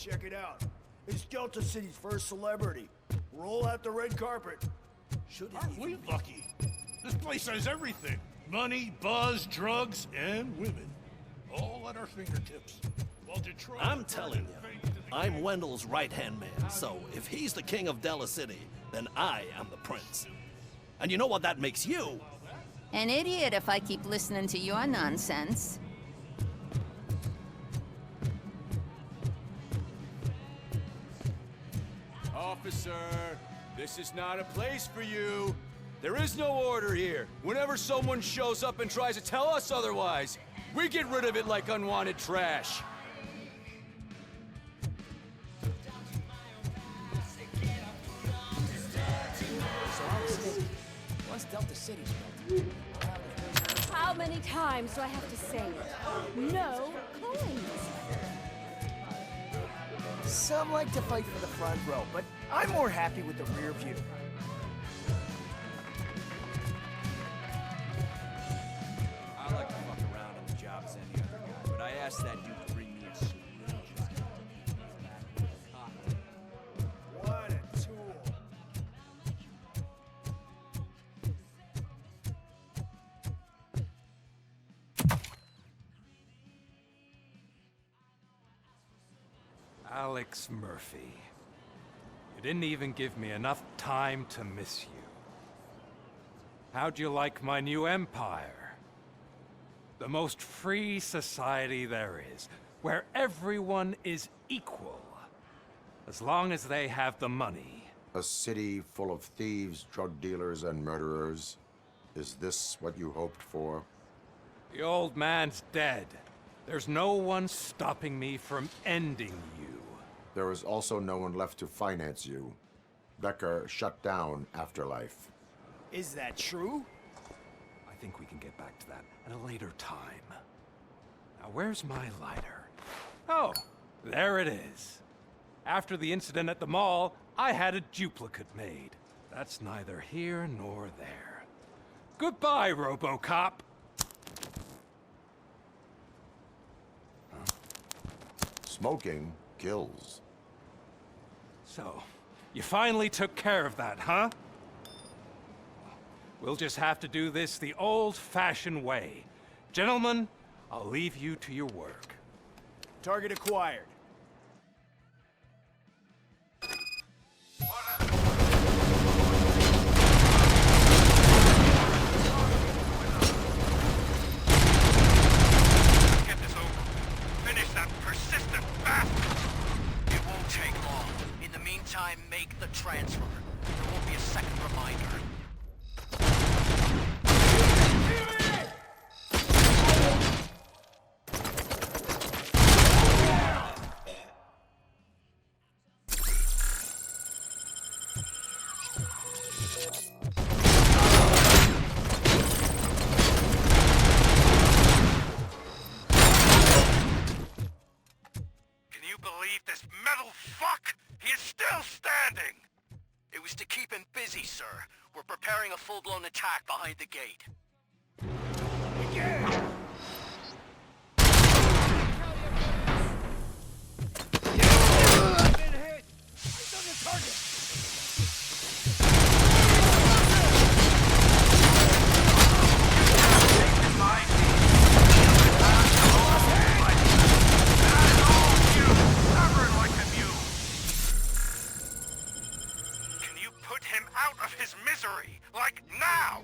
check it out. It's Delta City's first celebrity. Roll out the red carpet. Aren't we lucky? This place has everything. Money, buzz, drugs, and women. All at our fingertips. While Detroit... I'm telling you, I'm Wendell's right-hand man, so if he's the king of Delta City, then I am the prince. And you know what that makes you? An idiot if I keep listening to your nonsense. Officer, this is not a place for you. There is no order here. Whenever someone shows up and tries to tell us otherwise, we get rid of it like unwanted trash. Once Delta City's built, How many times do I have to say it? No coins. Some like to fight for the front row, but I'm more happy with the rear view. I like to fuck around on the job as any other guy, but I asked that dude to bring me a suit. What a tool. Alex Murphy. You didn't even give me enough time to miss you. How'd you like my new empire? The most free society there is, where everyone is equal, as long as they have the money. A city full of thieves, drug dealers, and murderers. Is this what you hoped for? The old man's dead. There's no one stopping me from ending you. There is also no one left to finance you. Becker shut down Afterlife. Is that true? I think we can get back to that at a later time. Now, where's my lighter? Oh, there it is. After the incident at the mall, I had a duplicate made. That's neither here nor there. Goodbye, Robocop. Smoking kills. So, you finally took care of that, huh? We'll just have to do this the old-fashioned way. Gentlemen, I'll leave you to your work. Target acquired. Get this over. Finish that persistent bastard! It won't take long. In the meantime, make the transfer. There won't be a second reminder. Can you believe this metal fuck? He is still standing! It was to keep him busy, sir. We're preparing a full-blown attack behind the gate. Again! Been hit! He's on the target! Can you put him out of his misery? Like now!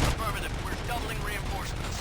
Affirmative. We're doubling reinforcements.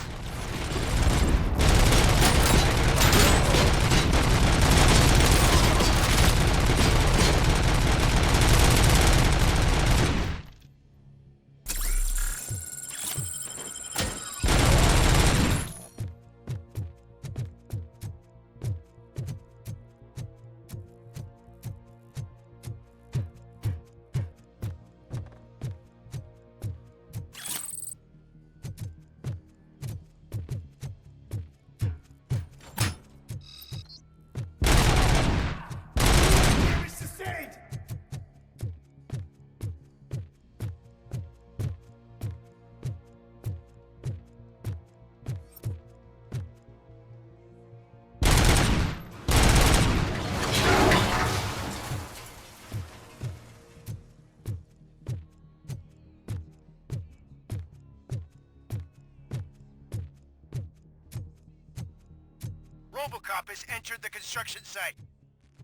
Robocop has entered the construction site.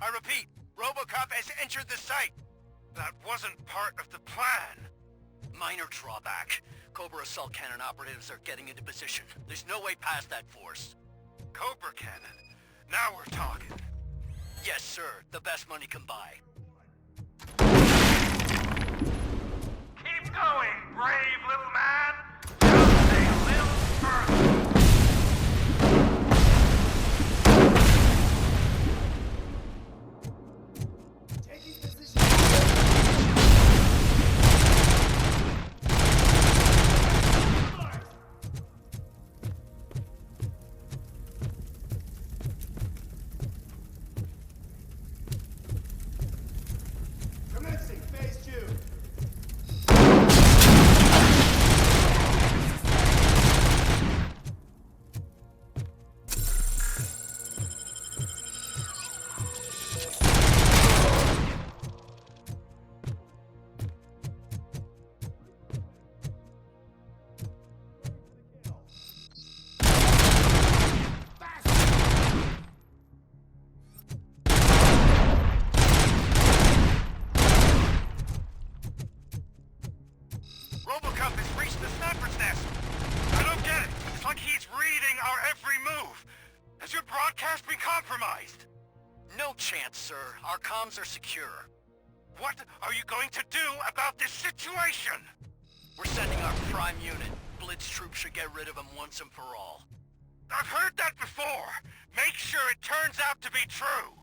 I repeat, Robocop has entered the site. That wasn't part of the plan. Minor drawback. Cobra assault cannon operatives are getting into position. There's no way past that force. Cobra cannon? Now we're talking. Yes, sir. The best money can buy. Keep going, brave little man! Just stay a little further! Commencing phase 2. Robocop has reached the sniper's nest. I don't get it. It's like he's reading our every move. Has your broadcast been compromised? No chance, sir. Our comms are secure. What are you going to do about this situation? We're sending our prime unit. Blitz troops should get rid of him once and for all. I've heard that before. Make sure it turns out to be true.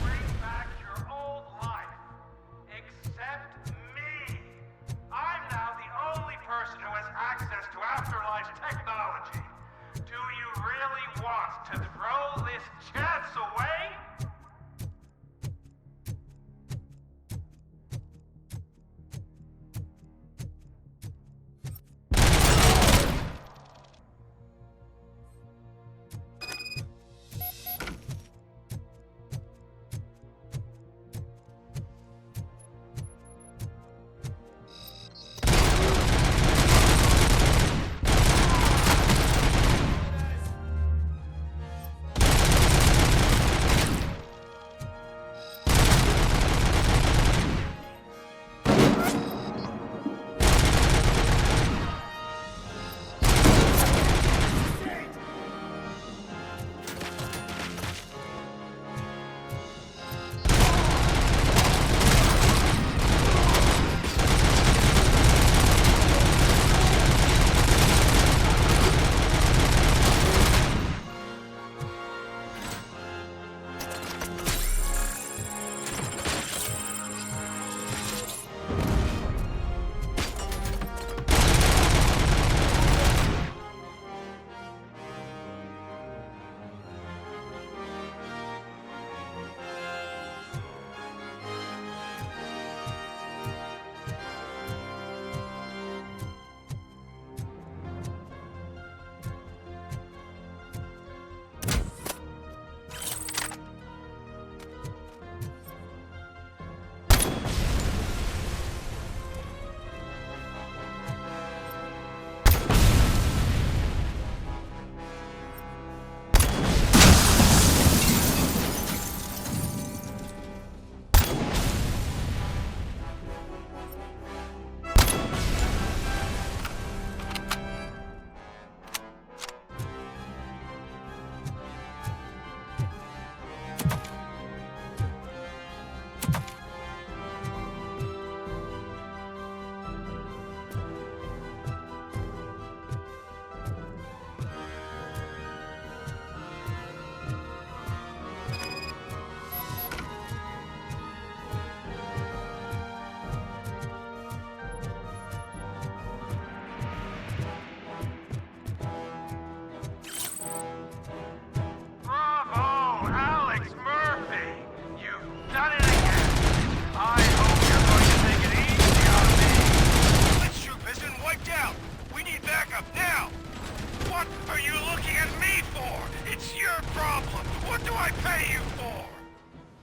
Bring back your old life. Except me. I'm now the only person who has access to afterlife technology. Do you really want to throw this chance away?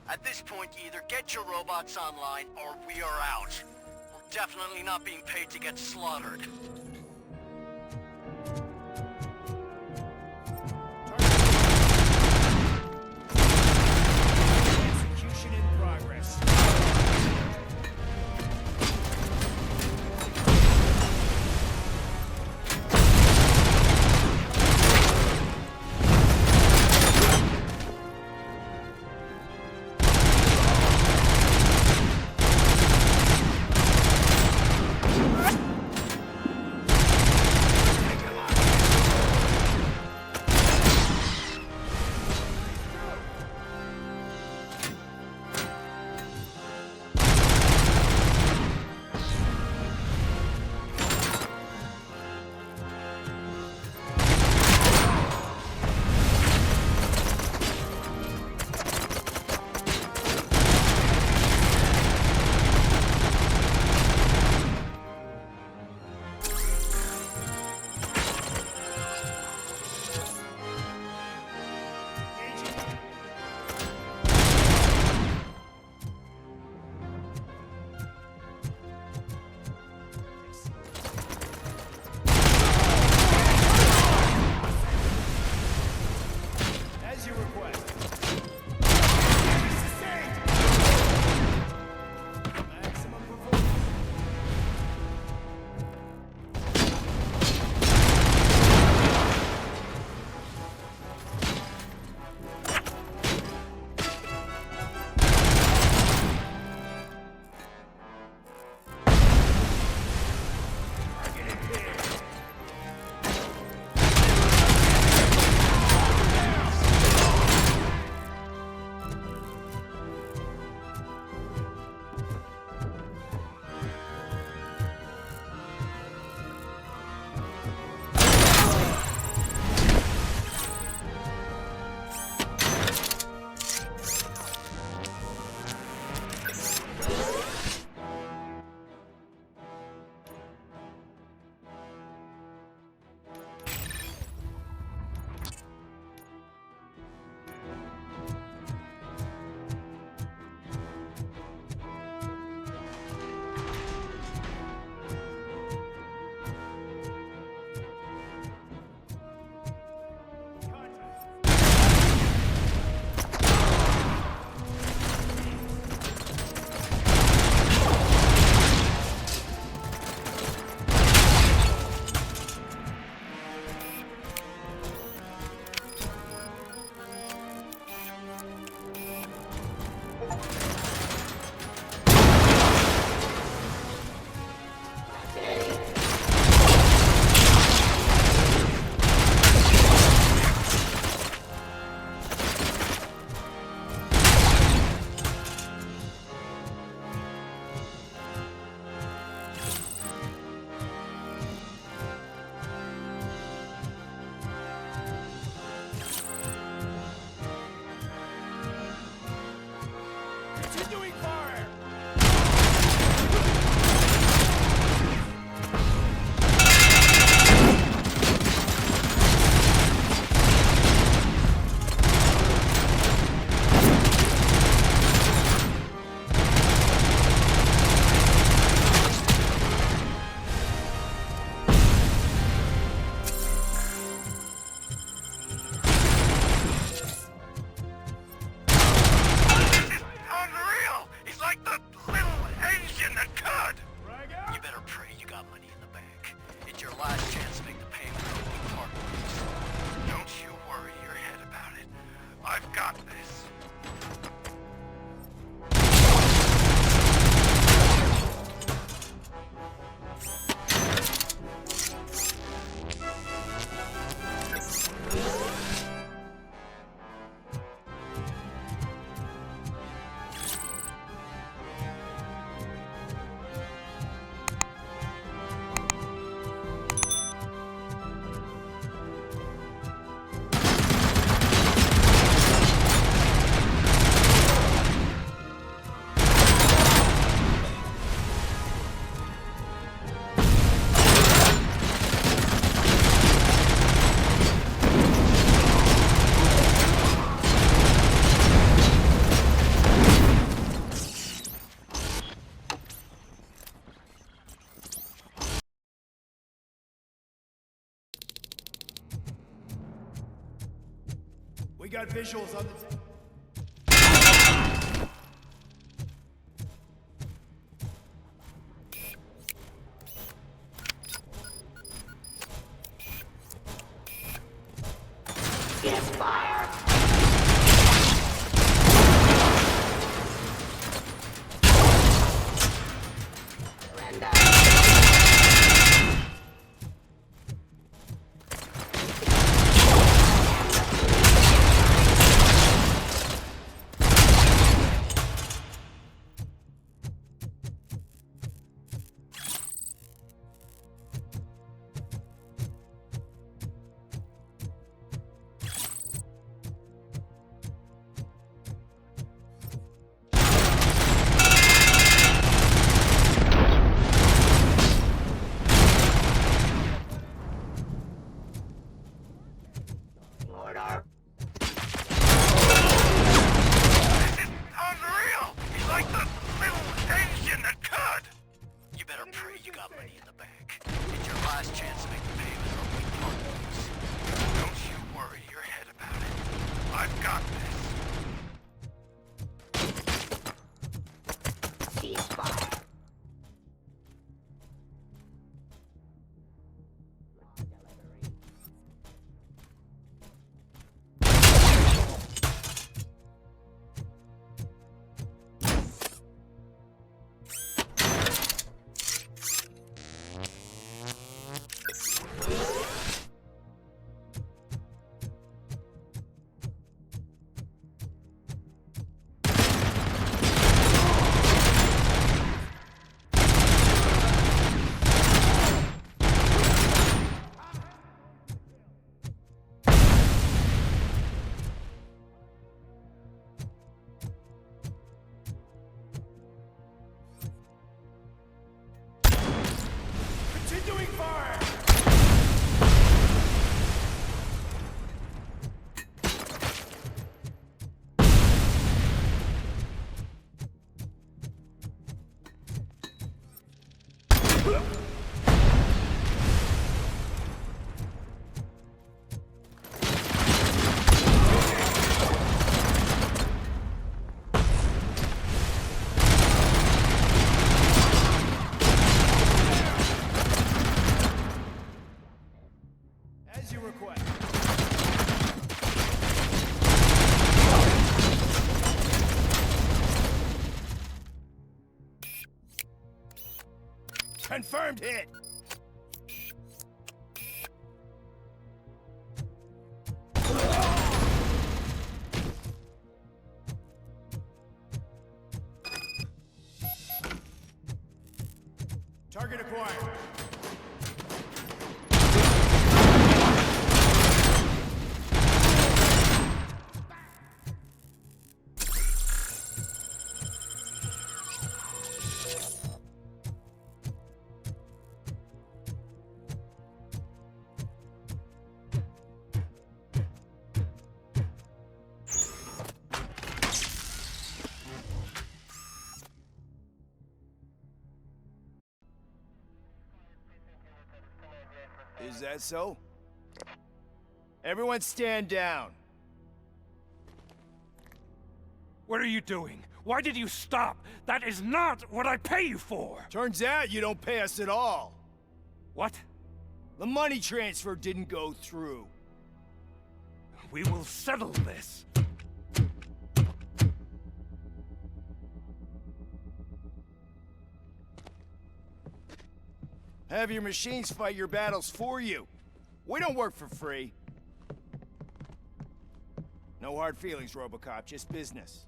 At this point, you either get your robots online, or we are out. definitely not being paid to get slaughtered. Execution in progress. got visuals on the... Confirmed hit! Target acquired. Is that so? Everyone stand down. What are you doing? Why did you stop? That is not what I pay you for! Turns out you don't pay us at all. What? The money transfer didn't go through. We will settle this. Have your machines fight your battles for you. We don't work for free. No hard feelings, Robocop, just business.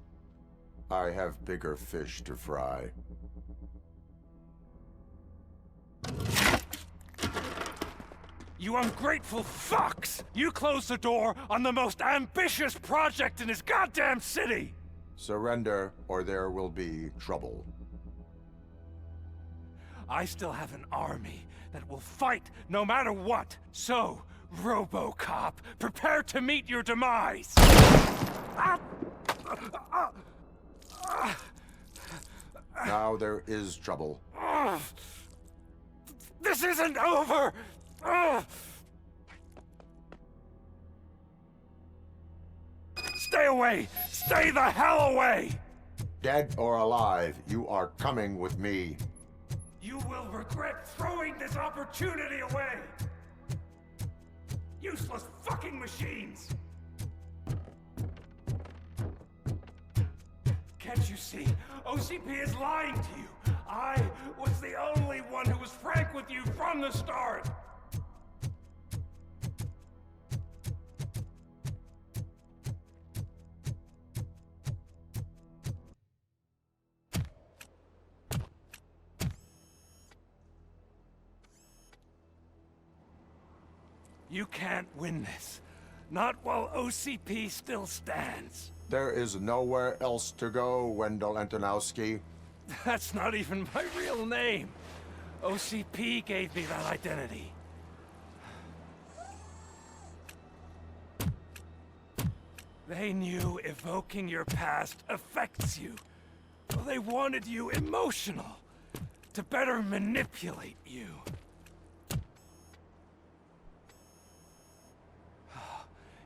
I have bigger fish to fry. You ungrateful fucks! You closed the door on the most ambitious project in this goddamn city! Surrender, or there will be trouble. I still have an army that will fight no matter what. So, Robocop, prepare to meet your demise! Now there is trouble. This isn't over! Stay away! Stay the hell away! Dead or alive, you are coming with me. You will regret throwing this opportunity away! Useless fucking machines! Can't you see? OCP is lying to you! I was the only one who was frank with you from the start! You can't win this. Not while OCP still stands. There is nowhere else to go, Wendell Antonowski. That's not even my real name. OCP gave me that identity. They knew evoking your past affects you. Well, they wanted you emotional, to better manipulate you.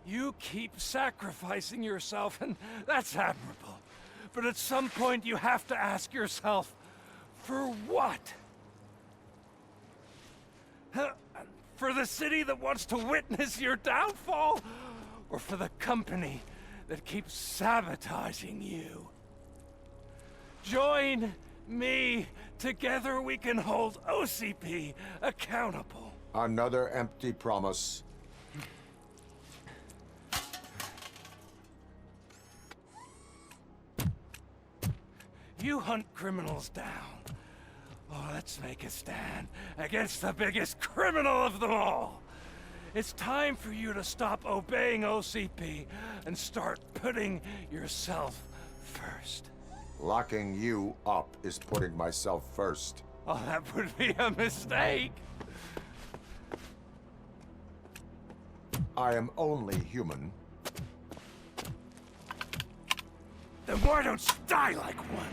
You keep sacrificing yourself, and that's admirable. But at some point, you have to ask yourself, for what? For the city that wants to witness your downfall? Or for the company that keeps sabotaging you? Join me. Together we can hold OCP accountable. Another empty promise. You hunt criminals down. Oh, let's make a stand against the biggest criminal of them all. It's time for you to stop obeying OCP and start putting yourself first. Locking you up is putting myself first. Oh, that would be a mistake. I am only human. Then why don't you die like one?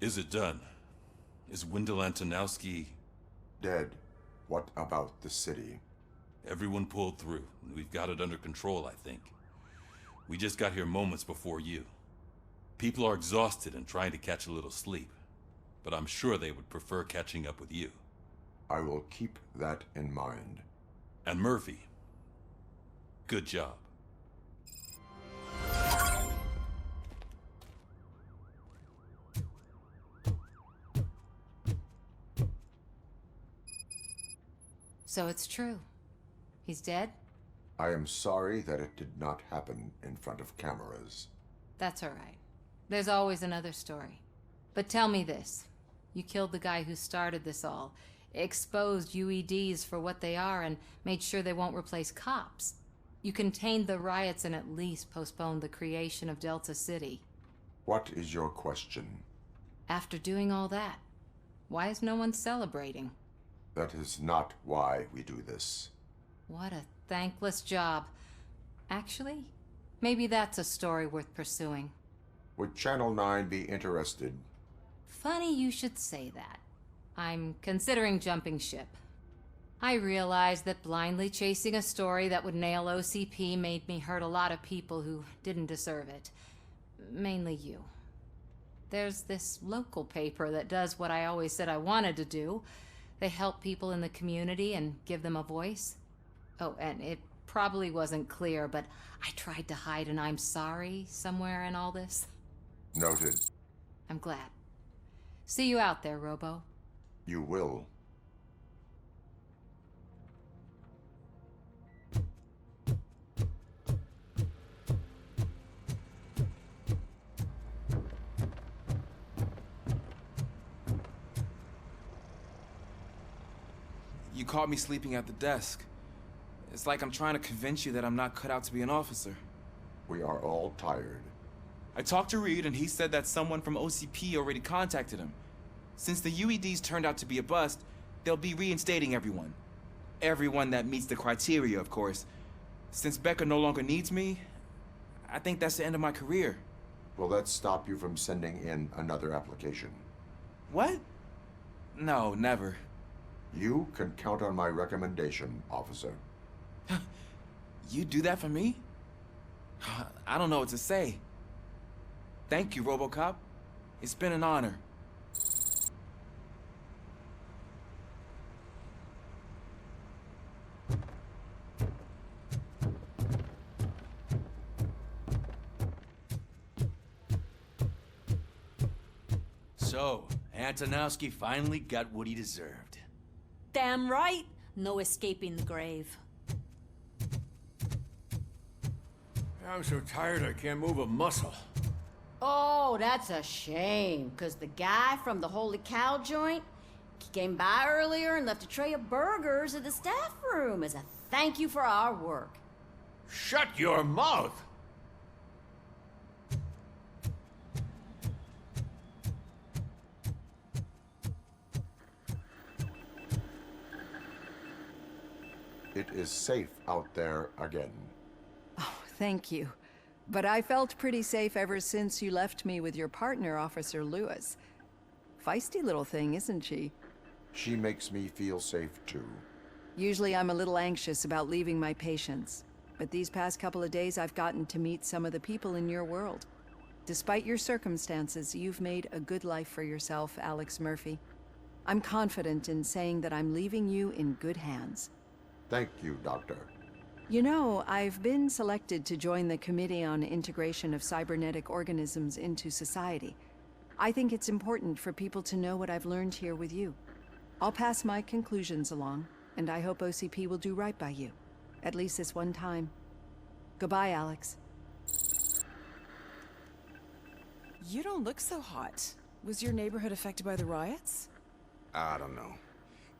Is it done? Is Wendell Antonowski... Dead. What about the city? Everyone pulled through. We've got it under control, I think. We just got here moments before you. People are exhausted and trying to catch a little sleep. But I'm sure they would prefer catching up with you. I will keep that in mind. And Murphy, good job. So it's true. He's dead? I am sorry that it did not happen in front of cameras. That's all right. There's always another story. But tell me this. You killed the guy who started this all, exposed UEDs for what they are, and made sure they won't replace cops. You contained the riots and at least postponed the creation of Delta City. What is your question? After doing all that, why is no one celebrating? That is not why we do this. What a thankless job. Actually, maybe that's a story worth pursuing. Would Channel 9 be interested? Funny you should say that. I'm considering jumping ship. I realized that blindly chasing a story that would nail OCP made me hurt a lot of people who didn't deserve it. Mainly you. There's this local paper that does what I always said I wanted to do. They help people in the community and give them a voice. Oh, and it probably wasn't clear, but I tried to hide an I'm sorry somewhere in all this. Noted. I'm glad. See you out there, Robo. You will. You caught me sleeping at the desk. It's like I'm trying to convince you that I'm not cut out to be an officer. We are all tired. I talked to Reed, and he said that someone from OCP already contacted him. Since the UEDs turned out to be a bust, they'll be reinstating everyone. Everyone that meets the criteria, of course. Since Becca no longer needs me, I think that's the end of my career. Will that stop you from sending in another application? What? No, never. You can count on my recommendation, officer. You do that for me? I don't know what to say. Thank you, Robocop. It's been an honor. So, Antonowski finally got what he deserved. Damn right. No escaping the grave. I'm so tired I can't move a muscle. Oh, that's a shame, because the guy from the Holy Cow joint, he came by earlier and left a tray of burgers at the staff room as a thank you for our work. Shut your mouth! It is safe out there again. Oh, thank you. But I felt pretty safe ever since you left me with your partner, Officer Lewis. Feisty little thing, isn't she? She makes me feel safe, too. Usually I'm a little anxious about leaving my patients, but these past couple of days I've gotten to meet some of the people in your world. Despite your circumstances, you've made a good life for yourself, Alex Murphy. I'm confident in saying that I'm leaving you in good hands. Thank you, Doctor. You know, I've been selected to join the Committee on Integration of Cybernetic Organisms into Society. I think it's important for people to know what I've learned here with you. I'll pass my conclusions along, and I hope OCP will do right by you. At least this one time. Goodbye, Alex. You don't look so hot. Was your neighborhood affected by the riots? I don't know.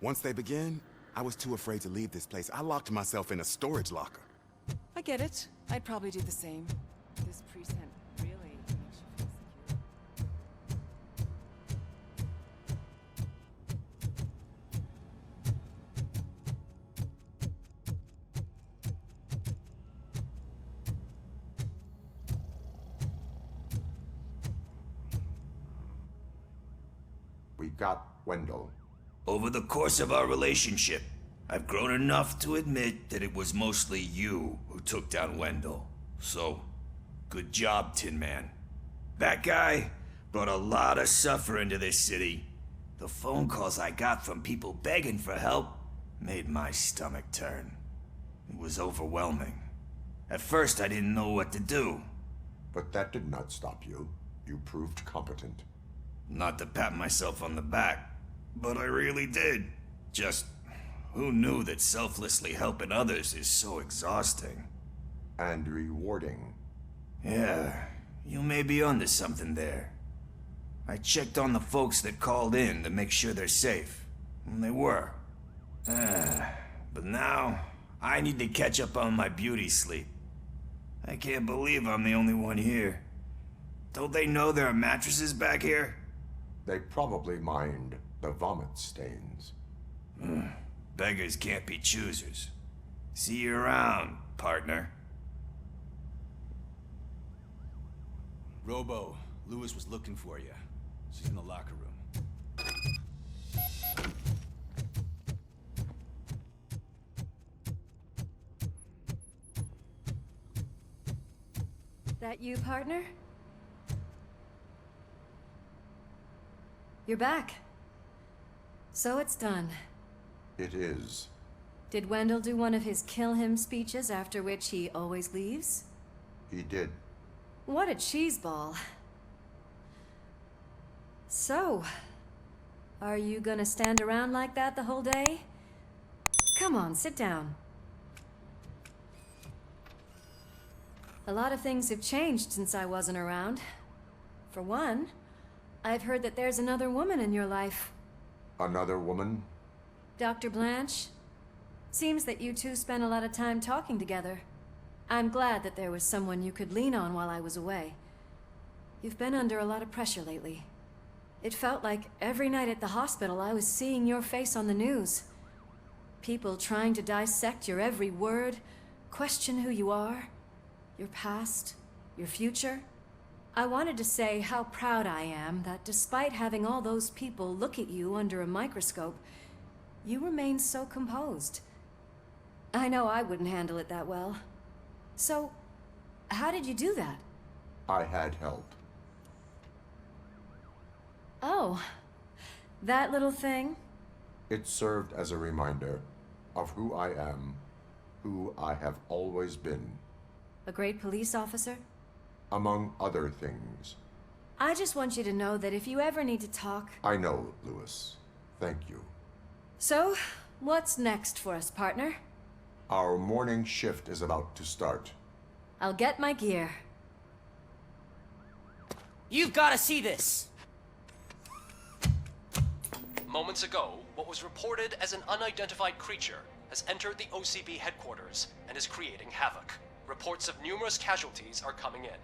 Once they begin, I was too afraid to leave this place. I locked myself in a storage locker. I get it. I'd probably do the same. This precinct really makes you feel We got Wendell. Over the course of our relationship, I've grown enough to admit that it was mostly you who took down Wendell. So, good job, Tin Man. That guy brought a lot of suffering to this city. The phone calls I got from people begging for help made my stomach turn. It was overwhelming. At first, I didn't know what to do. But that did not stop you. You proved competent. Not to pat myself on the back, but I really did. Just, who knew that selflessly helping others is so exhausting? And rewarding. Yeah, you may be onto something there. I checked on the folks that called in to make sure they're safe, and they were. But now, I need to catch up on my beauty sleep. I can't believe I'm the only one here. Don't they know there are mattresses back here? They probably mind the vomit stains. Beggars can't be choosers. See you around, partner. Robo, Lewis was looking for you. She's in the locker room. That you, partner? You're back. So it's done. It is. Did Wendell do one of his kill him speeches after which he always leaves? He did. What a cheeseball. So, are you gonna stand around like that the whole day? Come on, sit down. A lot of things have changed since I wasn't around. For one, I've heard that there's another woman in your life. Another woman? Dr. Blanche? Seems that you two spend a lot of time talking together. I'm glad that there was someone you could lean on while I was away. You've been under a lot of pressure lately. It felt like every night at the hospital I was seeing your face on the news. People trying to dissect your every word, question who you are, your past, your future. I wanted to say how proud I am that despite having all those people look at you under a microscope, you remain so composed. I know I wouldn't handle it that well. So, how did you do that? I had help. Oh, that little thing? It served as a reminder of who I am, who I have always been. A great police officer? Among other things. I just want you to know that if you ever need to talk... I know, Lewis. Thank you. So, what's next for us, partner? Our morning shift is about to start. I'll get my gear. You've got to see this! Moments ago, what was reported as an unidentified creature has entered the OCP headquarters and is creating havoc. Reports of numerous casualties are coming in.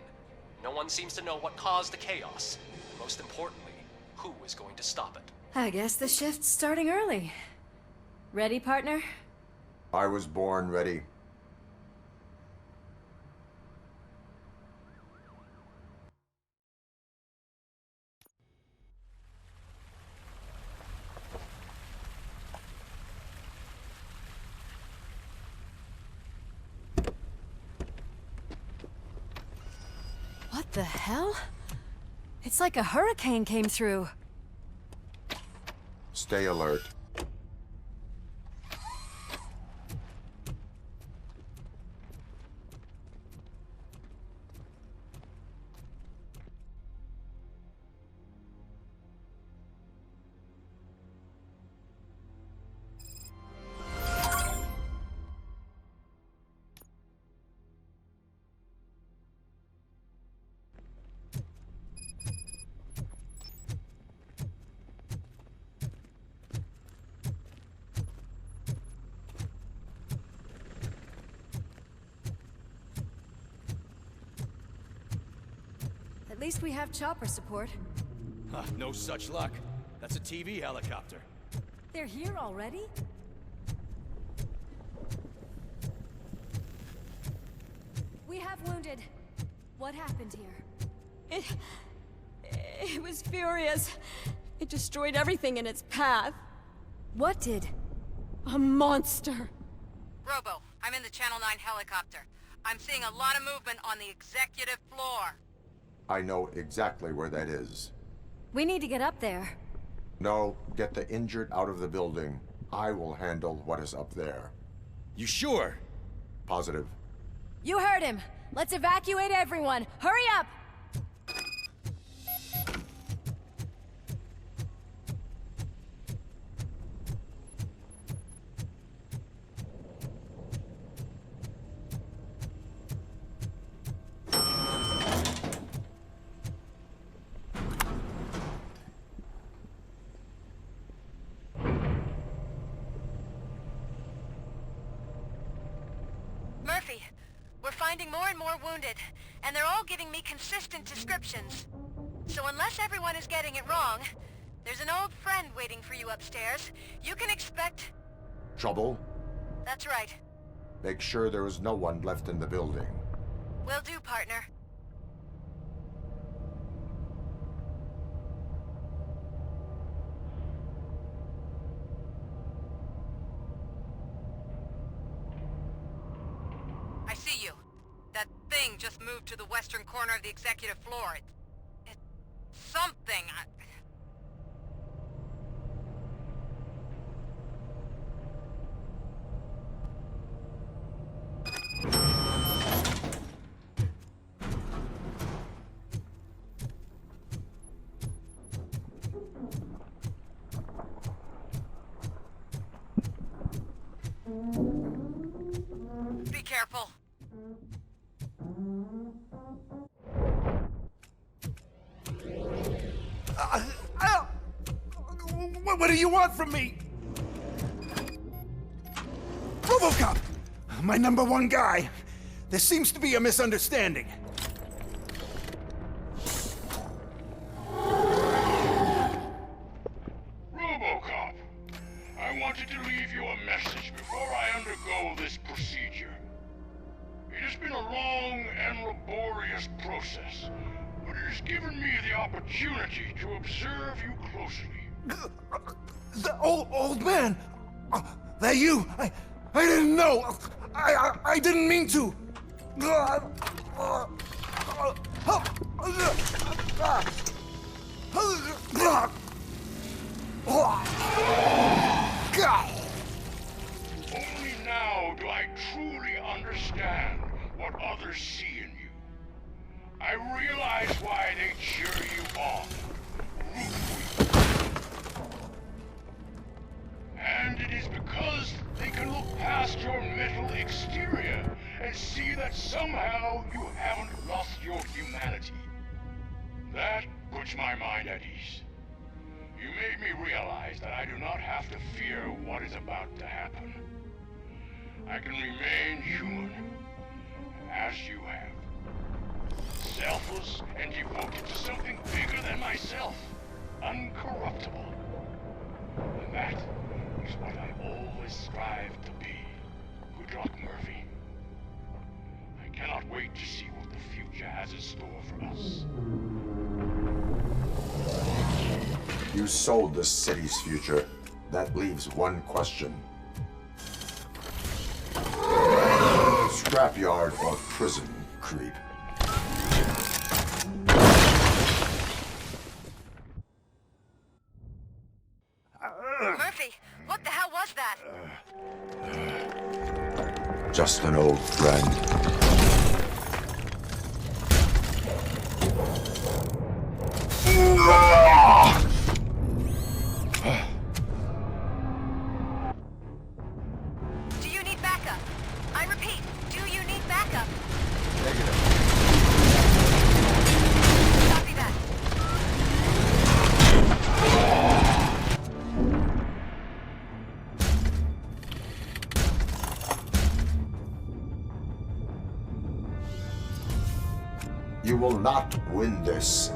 No one seems to know what caused the chaos, and most importantly, who is going to stop it. I guess the shift's starting early. Ready, partner? I was born ready. What the hell? It's like a hurricane came through. Stay alert. At least we have chopper support. Huh, no such luck. That's a TV helicopter. They're here already? We have wounded. What happened here? It was furious. It destroyed everything in its path. What did? A monster. Robo, I'm in the Channel 9 helicopter. I'm seeing a lot of movement on the executive floor. I know exactly where that is. We need to get up there. No, get the injured out of the building. I will handle what is up there. You sure? Positive. You heard him. Let's evacuate everyone. Hurry up! Murphy, we're finding more and more wounded, and they're all giving me consistent descriptions. So unless everyone is getting it wrong, there's an old friend waiting for you upstairs. You can expect... Trouble? That's right. Make sure there is no one left in the building. Will do, partner. I see you. That thing just moved to the western corner of the executive floor. It's something. Be careful. What do you want from me? Robocop! My #1 guy. There seems to be a misunderstanding. Robocop, I wanted to leave you a message before I undergo this procedure. It has been a long and laborious process, but it has given me the opportunity to observe you closely. The old man! That you? I didn't know! I didn't mean to! Only now do I truly understand what others see in you. I realize why they cheer you on, root for you. And it is because they can look past your metal exterior and see that somehow you haven't lost your humanity. That puts my mind at ease. You made me realize that I do not have to fear what is about to happen. I can remain human, as you have. Selfless and devoted to something bigger than myself. Uncorruptible. And that is what I always strive to be. Good luck, Murphy. I cannot wait to see what the future has in store for us. You sold the city's future. That leaves one question. Scrapyard or prison, creep? Murphy, what the hell was that? Just an old friend. Do you need backup? I repeat, do you need backup? Copy that. You will not win this.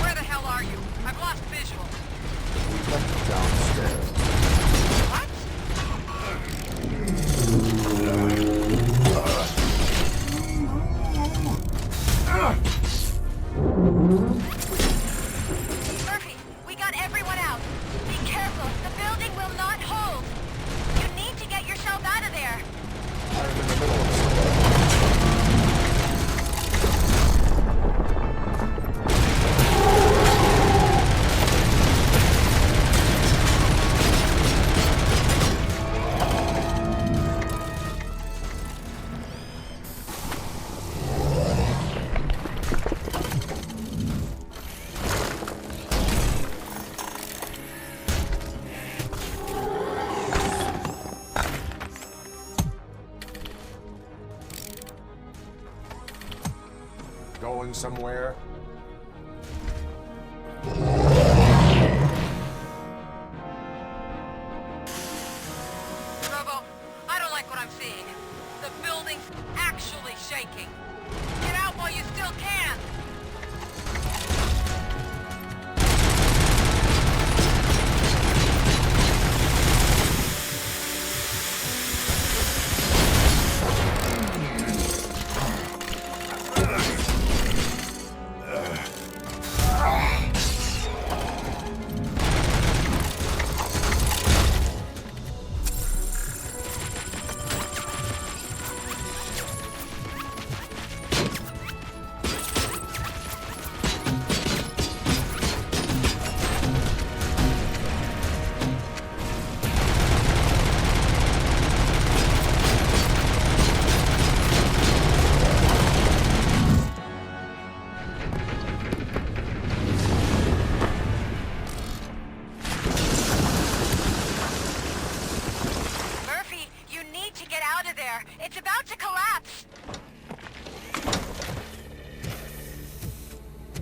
Where the hell are you? I've lost visual. Downstairs. What? Murphy, we got everyone out. Be careful. The building will not hold. You need to get yourself out of there. I'm in the middle of something. Going somewhere? Robo, I don't like what I'm seeing. The building's actually shaking. Get out while you still can. there. It's about to collapse.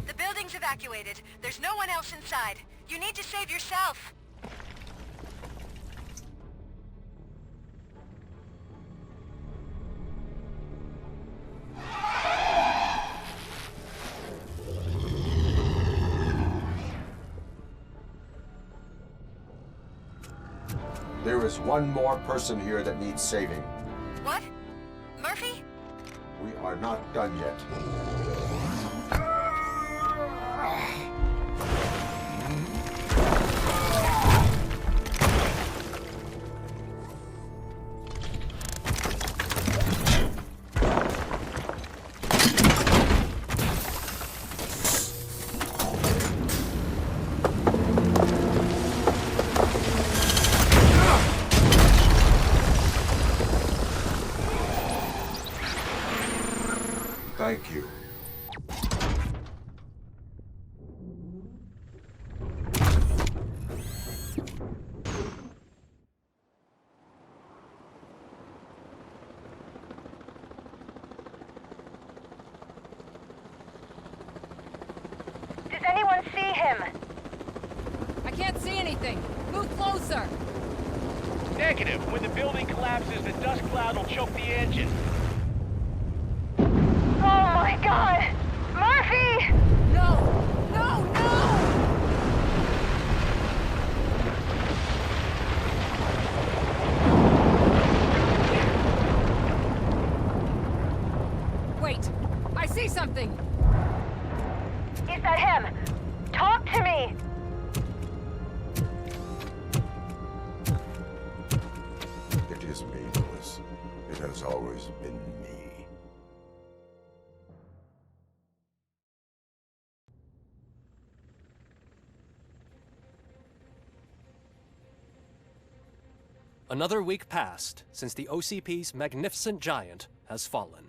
The building's evacuated. There's no one else inside. You need to save yourself. There is one more person here that needs saving. What? Murphy? We are not done yet. Thank you. Does anyone see him? I can't see anything. Move closer. Negative. When the building collapses, the dust cloud will choke the engine. Oh my god! Murphy! No! No! No! Wait! I see something! Is that him? Talk to me! It is me, Louis. It has always been me. Another week passed since the OCP's magnificent giant has fallen.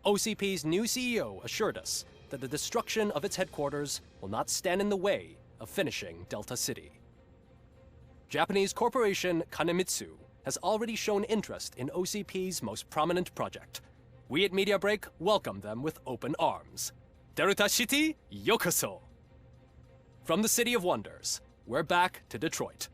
OCP's new CEO assured us that the destruction of its headquarters will not stand in the way of finishing Delta City. Japanese corporation Kanemitsu has already shown interest in OCP's most prominent project. We at Media Break welcome them with open arms. Delta City, yokoso! From the City of Wonders, we're back to Detroit.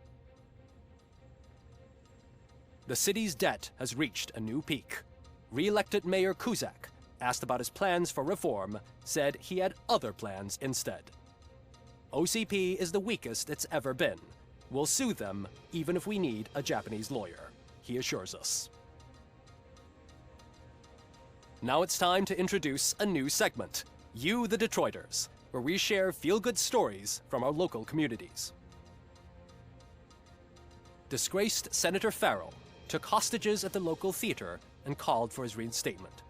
The city's debt has reached a new peak. Re-elected Mayor Kuzak, asked about his plans for reform, said he had other plans instead. OCP is the weakest it's ever been. We'll sue them, even if we need a Japanese lawyer, he assures us. Now it's time to introduce a new segment, You the Detroiters, where we share feel-good stories from our local communities. Disgraced Senator Farrell took hostages at the local theater and called for his reinstatement.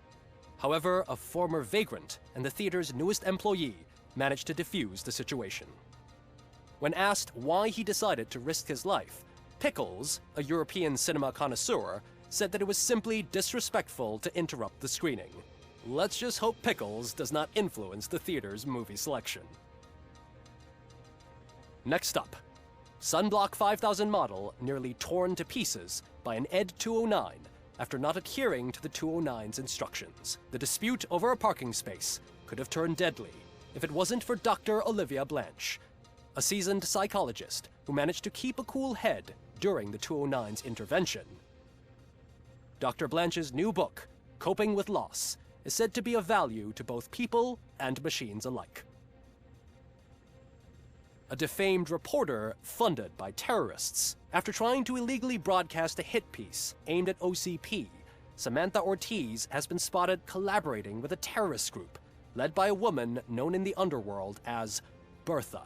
However, a former vagrant and the theater's newest employee managed to defuse the situation. When asked why he decided to risk his life, Pickles, a European cinema connoisseur, said that it was simply disrespectful to interrupt the screening. Let's just hope Pickles does not influence the theater's movie selection. Next up, Sunblock 5000 model nearly torn to pieces by an ED 209 after not adhering to the 209's instructions. The dispute over a parking space could have turned deadly if it wasn't for Dr. Olivia Blanche, a seasoned psychologist who managed to keep a cool head during the 209's intervention. Dr. Blanche's new book, Coping with Loss, is said to be of value to both people and machines alike. A defamed reporter funded by terrorists. After trying to illegally broadcast a hit piece aimed at OCP, Samantha Ortiz has been spotted collaborating with a terrorist group led by a woman known in the underworld as Bertha.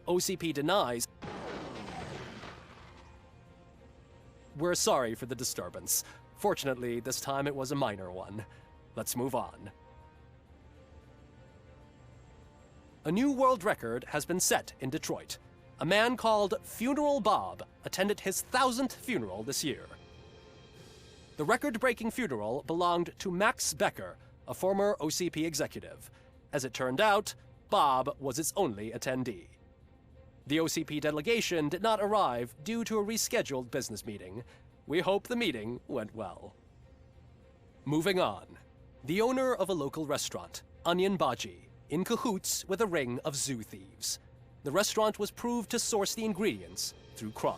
OCP denies. We're sorry for the disturbance. Fortunately, this time it was a minor one. Let's move on. A new world record has been set in Detroit. A man called Funeral Bob attended his 1000th funeral this year. The record-breaking funeral belonged to Max Becker, a former OCP executive. As it turned out, Bob was its only attendee. The OCP delegation did not arrive due to a rescheduled business meeting. We hope the meeting went well. Moving on. The owner of a local restaurant, Onion Baji, in cahoots with a ring of zoo thieves. The restaurant was proved to source the ingredients through crime.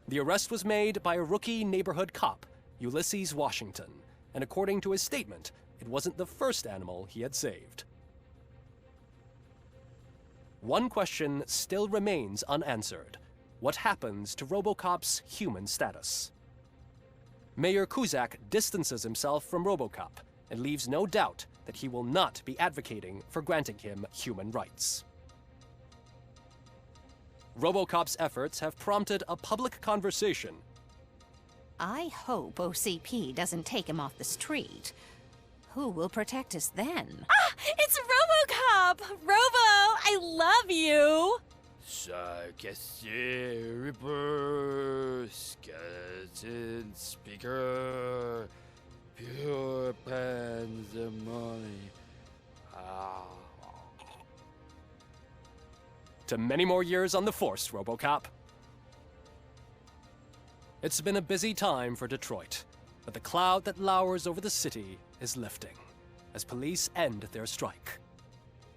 The arrest was made by a rookie neighborhood cop, Ulysses Washington, and according to his statement, it wasn't the first animal he had saved. One question still remains unanswered. What happens to Robocop's human status? Mayor Kuzak distances himself from Robocop and leaves no doubt that he will not be advocating for granting him human rights. Robocop's efforts have prompted a public conversation. I hope OCP doesn't take him off the street. Who will protect us then? Ah! It's Robocop! Robo, I love you! Reaper, skeleton speaker, pure pandemonium. To many more years on the force, Robocop. It's been a busy time for Detroit, but the cloud that lowers over the city is lifting as police end their strike.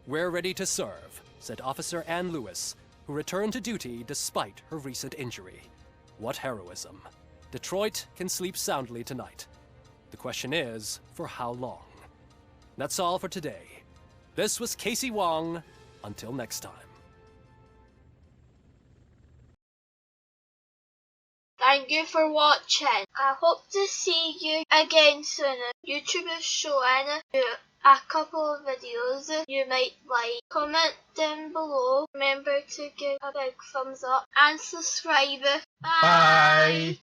"We're ready to serve," said Officer Ann Lewis, who returned to duty despite her recent injury. What heroism. Detroit can sleep soundly tonight. The question is, for how long? That's all for today. This was Casey Wong. Until next time. Thank you for watching. I hope to see you again soon. YouTube is showing you a couple of videos you might like. Comment down below. Remember to give a big thumbs up and subscribe. Bye!